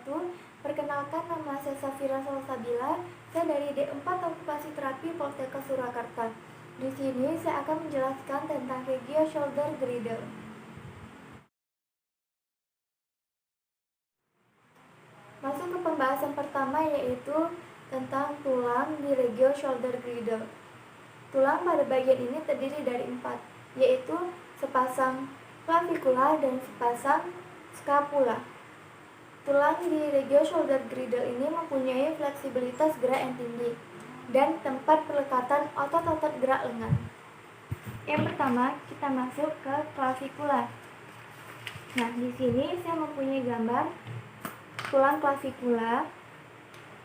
wabarakatuh. Perkenalkan, nama saya Safira Salsabila. Saya dari D4 Okupasi Terapi Poltekkes Surakarta. Di sini saya akan menjelaskan tentang Regio Shoulder Girdle. Masuk ke pembahasan pertama, yaitu tentang tulang di Regio Shoulder Girdle. Tulang pada bagian ini terdiri dari 4, yaitu sepasang clavicula dan sepasang scapula. Tulang di Regio Shoulder Girdle ini mempunyai fleksibilitas gerak yang tinggi dan tempat pelekatan otot-otot gerak lengan. Yang pertama, kita masuk ke clavicula. Nah, di sini saya mempunyai gambar tulang clavicula.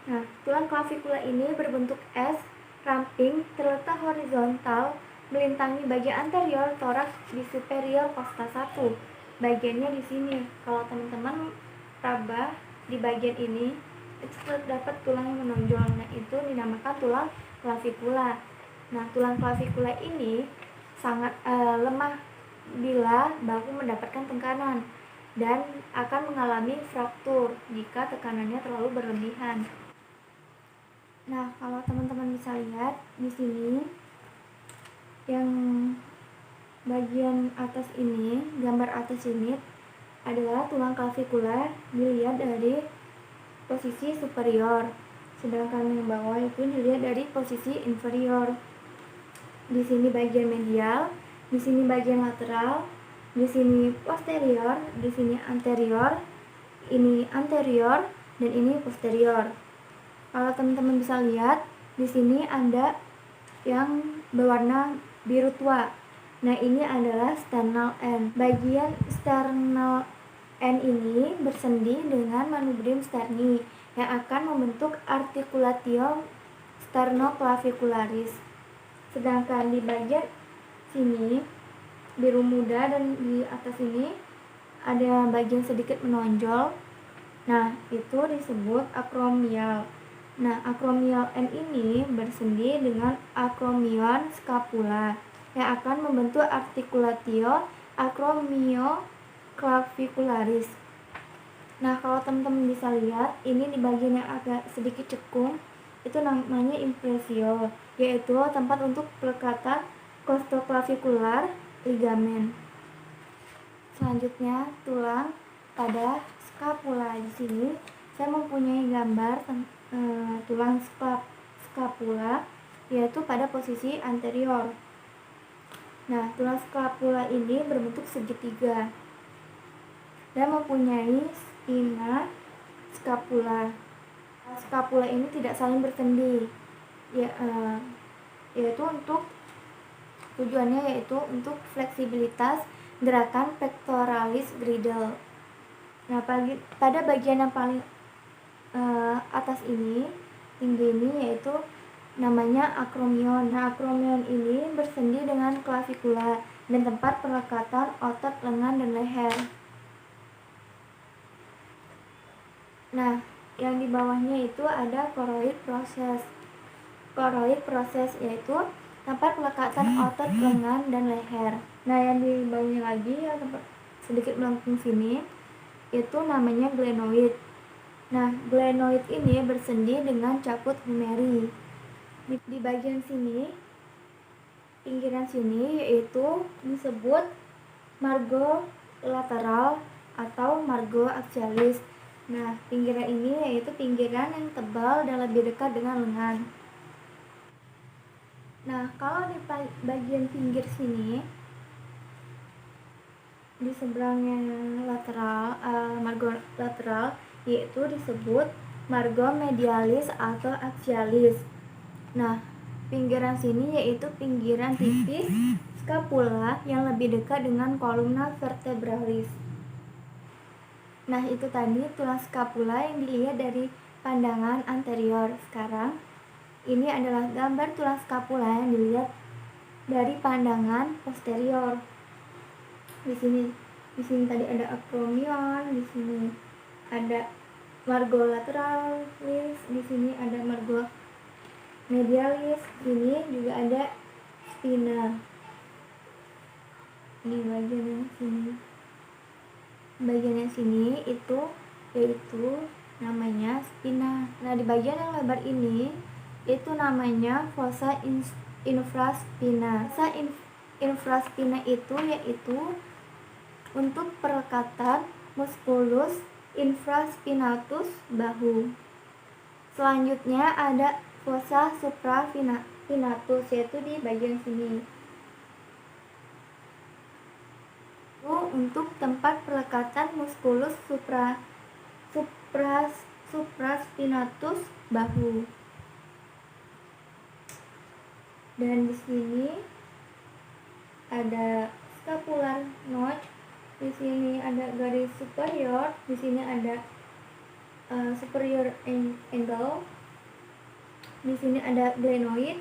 Nah, tulang clavicula ini berbentuk S, ramping, terletak horizontal, melintangi bagian anterior toraks di superior costa 1. Bagiannya di sini. Kalau teman-teman raba di bagian ini, itu terdapat tulang yang menonjol. Nah, itu dinamakan tulang clavicula. Nah, tulang clavicula ini sangat lemah bila bahu mendapatkan tekanan dan akan mengalami fraktur jika tekanannya terlalu berlebihan. Nah, kalau teman-teman bisa lihat di sini, yang bagian atas ini, gambar atas ini adalah tulang clavicula dilihat dari posisi superior, sedangkan yang bawah itu dilihat dari posisi inferior. Di sini bagian medial, di sini bagian lateral, di sini posterior, di sini anterior, ini anterior, dan ini posterior. Kalau teman-teman bisa lihat, di sini ada yang berwarna biru tua. Nah, ini adalah sternal end. Bagian sternal end ini bersendi dengan manubrium sterni yang akan membentuk articulatio sternoclavicularis. Sedangkan di bagian sini biru muda dan di atas ini ada bagian sedikit menonjol. Nah, itu disebut acromial. Nah, acromial end ini bersendi dengan acromion scapula yang akan membentuk articulatio acromioclavicularis. Nah, kalau teman-teman bisa lihat, ini di bagian yang agak sedikit cekung, itu namanya impressio, yaitu tempat untuk pelekatan costoclavicular ligamen. Selanjutnya, tulang pada scapula. Di sini saya mempunyai gambar tulang scapula, yaitu pada posisi anterior. Nah, tulang scapula ini berbentuk segitiga dan mempunyai spina scapula. Scapula ini tidak saling bersendi, yaitu untuk tujuannya yaitu untuk fleksibilitas gerakan pectoralis girdle. Nah, pada bagian yang paling atas ini, tinggi ini, yaitu namanya acromion. Nah, acromion ini bersendi dengan clavicula dan tempat pelekatan otot lengan dan leher. Nah, yang di bawahnya itu ada choroid process. Choroid process yaitu tempat pelekatan otot lengan dan leher. Nah, yang di bawahnya lagi yang sedikit melengkung sini itu namanya glenoid. Nah, glenoid ini bersendi dengan caput humeri. Di bagian sini, pinggiran sini, yaitu disebut margo lateral atau margo axialis. Nah, pinggiran ini yaitu pinggiran yang tebal dan lebih dekat dengan lengan. Nah, kalau di bagian pinggir sini, di seberangnya lateral, margo lateral, yaitu disebut margo medialis atau axialis. Nah, pinggiran sini yaitu pinggiran tipis scapula yang lebih dekat dengan columna vertebralis. Nah, itu tadi tulang scapula yang dilihat dari pandangan anterior. Sekarang ini adalah gambar tulang scapula yang dilihat dari pandangan posterior. Di sini tadi ada acromion, di sini ada margo lateralis, di sini ada margo medialis, ini juga ada spina. Ini bagian yang sini itu yaitu namanya spina. Nah, di bagian yang lebar ini itu namanya fossa infraspina. Fossa infraspina itu yaitu untuk perlekatan musculus infraspinatus bahu. Selanjutnya ada fossa supraspinatus, yaitu di bagian sini. Untuk tempat perlekatan musculus supraspinatus bahu. Dan di sini ada scapular notch, di sini ada garis superior, di sini ada superior angle, di sini ada glenoid,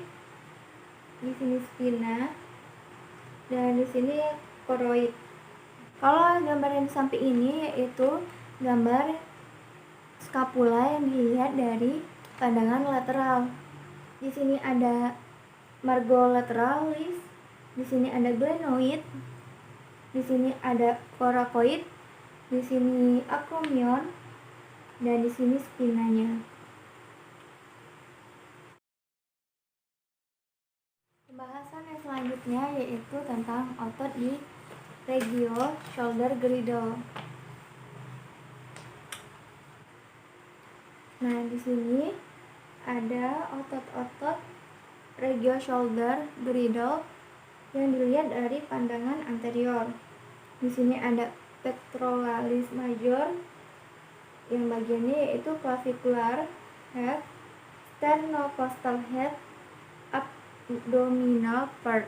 di sini spina, dan di sini choroid. Kalau gambar yang di samping ini yaitu gambar scapula yang dilihat dari pandangan lateral. Di sini ada margo lateralis, di sini ada glenoid, di sini ada coracoid, di sini acromion, dan di sini spinanya. Pembahasan yang selanjutnya yaitu tentang otot di regio shoulder girdle. Nah, di sini ada otot-otot regio shoulder girdle yang dilihat dari pandangan anterior. Di sini ada pectoralis major yang bagiannya yaitu clavicular head, sternocostal head, abdominal part.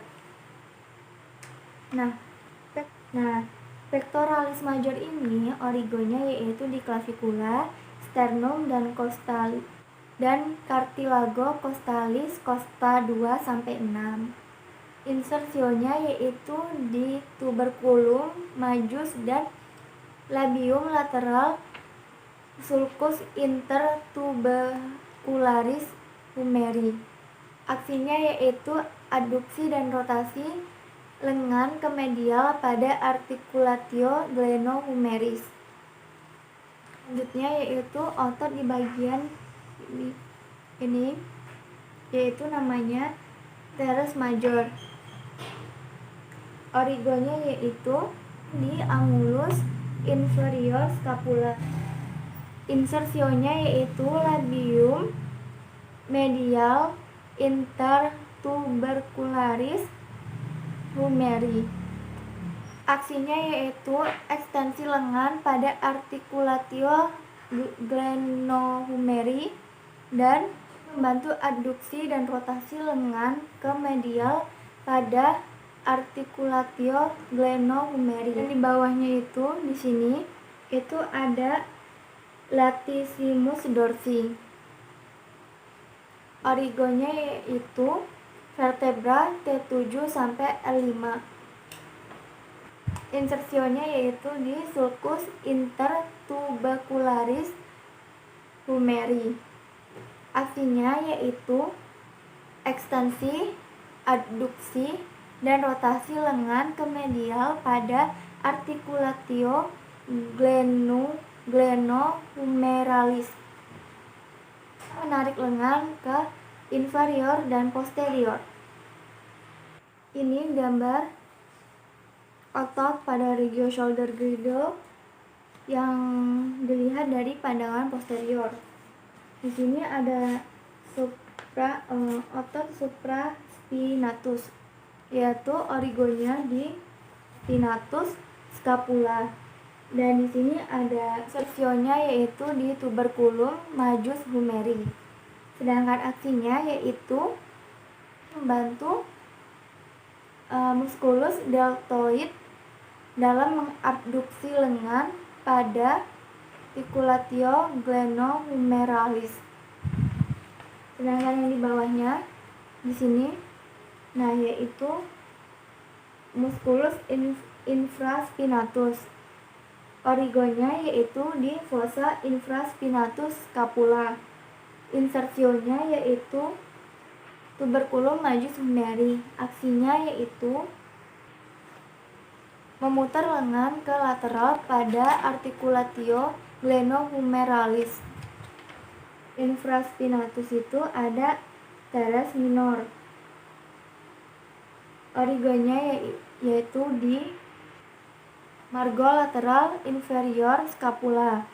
Nah, pectoralis major ini origonya yaitu di clavicula, sternum, dan cartilago costalis costa 2 sampai 6. Insersionya yaitu di tuberculum majus dan labium lateral sulcus intertubecularis humeri. Aksinya yaitu adduksi dan rotasi lengan ke medial pada articulatio glenohumeris. Selanjutnya yaitu otot di bagian ini yaitu namanya teres major. Origonya yaitu di annulus inferior scapula. Insersionya yaitu labium medial intertubercularis humeri. Aksinya yaitu ekstensi lengan pada articulatio glenohumeri dan membantu adduksi dan rotasi lengan ke medial pada articulatio glenohumeri. Dan di bawahnya itu di sini itu ada latissimus dorsi. Origonya yaitu vertebra T7 sampai L5. Insersionya yaitu di sulcus intertubecularis humeri. Aksinya yaitu ekstensi, adduksi, dan rotasi lengan ke medial pada articulatio glenohumeralis. Menarik lengan ke inferior dan posterior. Ini gambar otot pada regio shoulder girdle yang dilihat dari pandangan posterior. Di sini ada otot supraspinatus, yaitu origonya di spinatus scapula. Dan di sini ada insersionya yaitu di tuberculum majus humeri. Sedangkan aksinya yaitu membantu musculus deltoid dalam mengabduksi lengan pada articulatio glenohumeralis. Sedangkan yang di bawahnya di sini, nah yaitu musculus infraspinatus. Origonya yaitu di fossa infraspinatus scapula. Insersionya yaitu tuberculum majus humeri. Aksinya yaitu memutar lengan ke lateral pada articulatio glenohumeralis. infraspinatus itu ada teres minor. Origonya yaitu di margo lateral inferior scapula.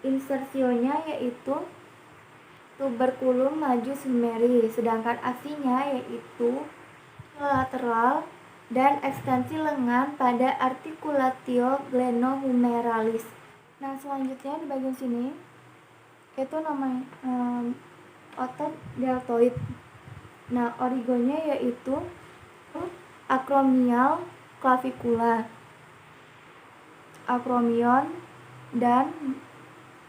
Insersionya yaitu tuberculum majus humeri, sedangkan aksinya yaitu lateral dan ekstensi lengan pada articulatio glenohumeralis. Nah, selanjutnya di bagian sini itu namanya otot deltoid. Nah, origonya yaitu acromial clavicula, acromion, dan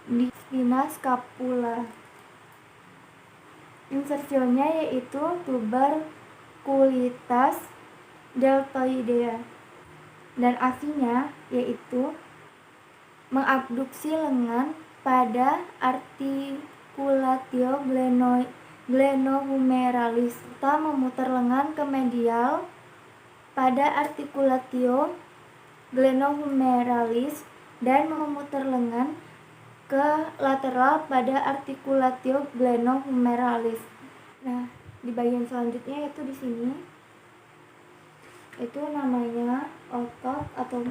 di spina scapula. Insersionya yaitu tuberculitas deltoidea, dan aksinya yaitu mengabduksi lengan pada articulatio glenohumeralis serta memutar lengan ke medial pada articulatio glenohumeralis dan memutar lengan ke lateral pada articulatio glenohumeralis. Nah, di bagian selanjutnya yaitu di sini itu namanya otot atau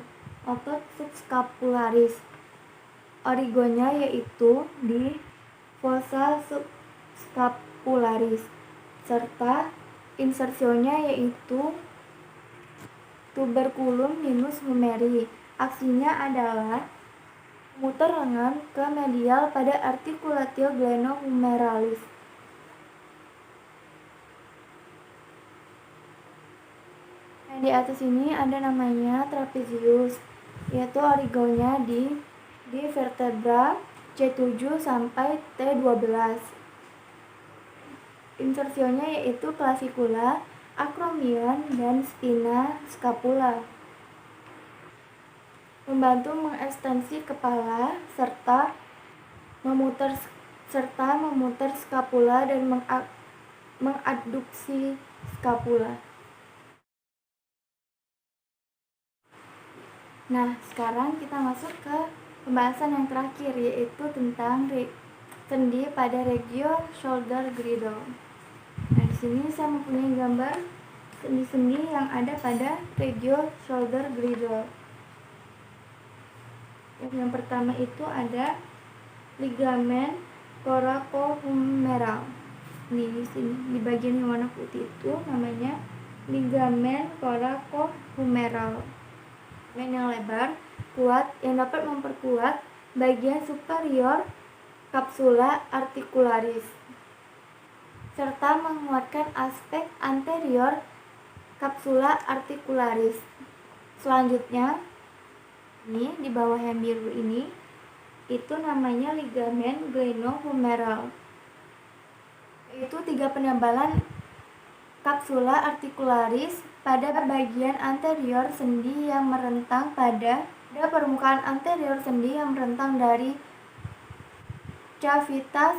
otot subscapularis. Origonya yaitu di fossa subscapularis serta insersionya yaitu tuberculum minus humeri. Aksinya adalah memutar lengan ke medial pada articulatio glenohumeralis. Yang di atas ini ada namanya trapezius, yaitu origonya di vertebra C7 sampai T12. Insersionya yaitu clavicula, acromion, dan spina scapula. Membantu mengekstensi kepala serta memutar scapula dan mengadduksi scapula. Nah, sekarang kita masuk ke pembahasan yang terakhir, yaitu tentang sendi pada regio shoulder girdle. Nah, di sini saya mempunyai gambar sendi-sendi yang ada pada regio shoulder girdle. Yang pertama itu ada ligamen coracohumeral. Di sini di bagian yang warna putih itu namanya ligamen coracohumeral. Yang lebar, kuat, yang dapat memperkuat bagian superior capsula articularis serta menguatkan aspek anterior capsula articularis. Selanjutnya, ini di bawah yang biru ini itu namanya ligamen glenohumeral. Itu 3 penebalan capsula articularis pada bagian anterior sendi yang merentang pada permukaan anterior sendi yang merentang dari cavitas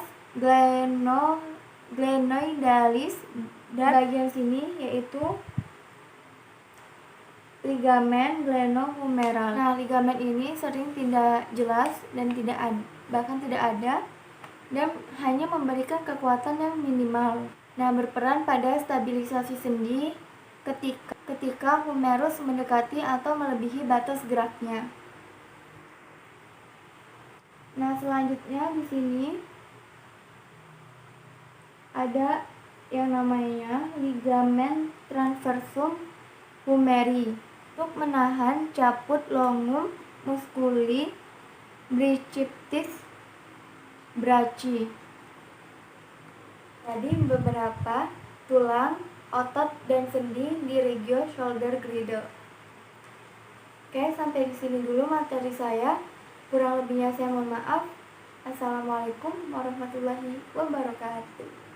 glenoidalis dan bagian sini yaitu ligamen glenohumeral. Nah, ligamen ini sering tidak jelas dan bahkan tidak ada dan hanya memberikan kekuatan yang minimal. Nah, berperan pada stabilisasi sendi ketika humerus mendekati atau melebihi batas geraknya. Nah, selanjutnya di sini ada yang namanya ligamen transversum humeri untuk menahan caput longum musculi biciptis brachii. Jadi beberapa tulang, otot, dan sendi di regio shoulder girdle. Oke, sampai di sini dulu materi saya. Kurang lebihnya saya mohon maaf. Assalamualaikum warahmatullahi wabarakatuh.